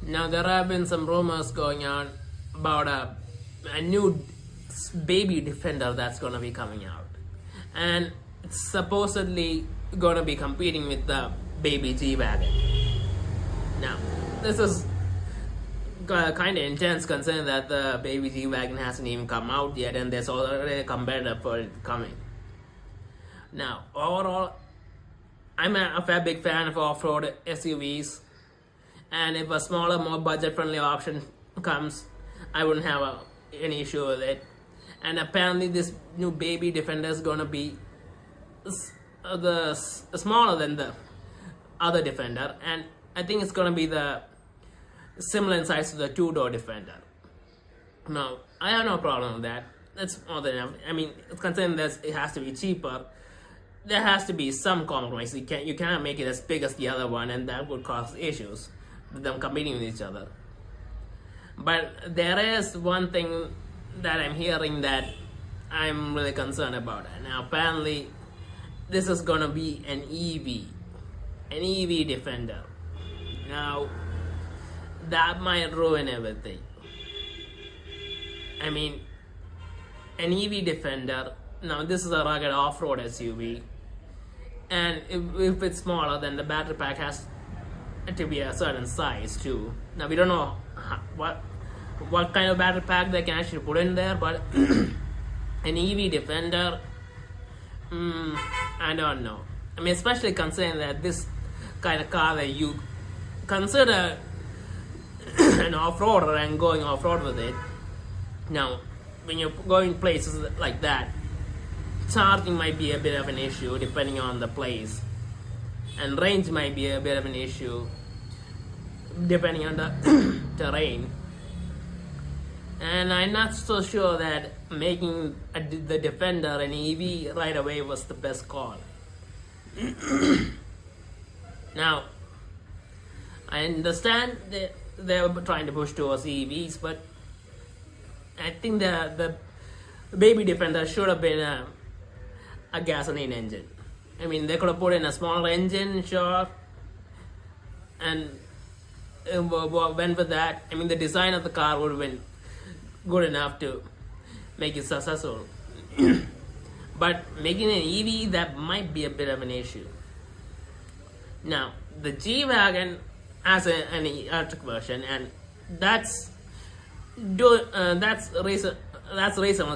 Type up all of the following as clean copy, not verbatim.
Now there have been some rumors going on about a new baby Defender that's gonna be coming out, and it's supposedly gonna be competing with the baby G-Wagon. Now this is kind of intense considering that the baby G-Wagon hasn't even come out yet, and there's already a competitor for it coming. Now overall, I'm a fair big fan of off-road SUVs, and if a smaller, more budget-friendly option comes, I wouldn't have any issue with it. And apparently this new baby Defender is gonna be smaller than the other Defender, and I think it's gonna be the similar in size to the two-door Defender. Now I have no problem with that. That's more than enough. I mean, considering that it has to be cheaper, there has to be some compromise. You cannot make it as big as the other one, and that would cause issues with them competing with each other. But there is one thing that I'm hearing that I'm really concerned about. Now apparently this is gonna be an EV Defender. Now that might ruin everything. I mean, an EV Defender, now this is a rugged off-road SUV, and if it's smaller, then the battery pack has to be a certain size too. Now we don't know what kind of battery pack they can actually put in there, but an EV Defender, I don't know. I mean, especially considering that this kind of car that you consider an off-roader and going off-road with it. Now when you're going places like that, charging might be a bit of an issue depending on the place, and range might be a bit of an issue depending on the terrain. And I'm not so sure that making the Defender an EV right away was the best call. Now I understand that they were trying to push towards EVs, but I think the baby Defender should have been a gasoline engine. I mean, they could have put in a smaller engine, sure, and went with that. I mean, the design of the car would have been good enough to make it successful. But making an EV, that might be a bit of an issue. Now the G-Wagon has an electric version, and that's reasonable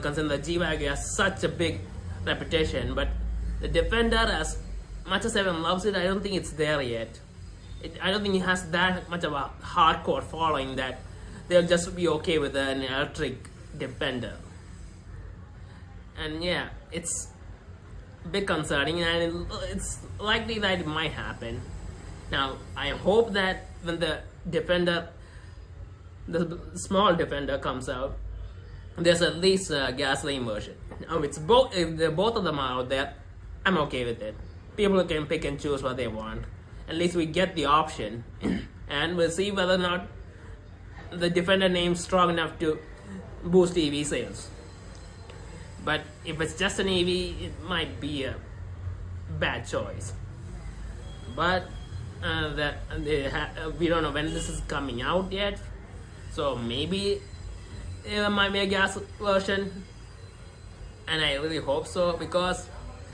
considering the G-Wagon has such a big reputation. But the Defender, as much as everyone loves it, I don't think it's there yet. I don't think it has that much of a hardcore following that they'll just be okay with an electric Defender. And yeah, it's a bit concerning, and it's likely that it might happen. Now I hope that when the Defender, the small Defender, comes out, there's at least a gasoline version. Now if both of them are out there, I'm okay with it. People can pick and choose what they want. At least we get the option, and we'll see whether or not the Defender name's strong enough to boost EV sales. But if it's just an EV, it might be a bad choice. But we don't know when this is coming out yet, so maybe it might be a gas version, and I really hope so, because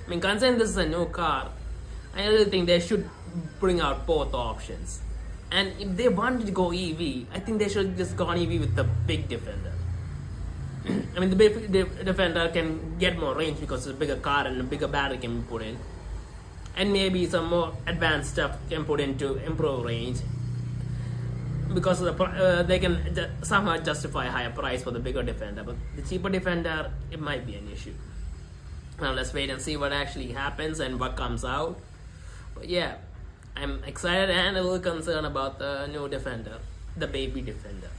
I mean, considering this is a new car, I really think they should bring out both options. And if they wanted to go EV, I think they should just go EV with the big Defender. I mean, the big Defender can get more range because it's a bigger car and a bigger battery can be put in, and maybe some more advanced stuff can put in to improve range, because of they can somehow justify a higher price for the bigger Defender. But the cheaper Defender, it might be an issue. Now let's wait and see what actually happens and what comes out. But yeah, I'm excited and a little concerned about the new Defender, the baby Defender.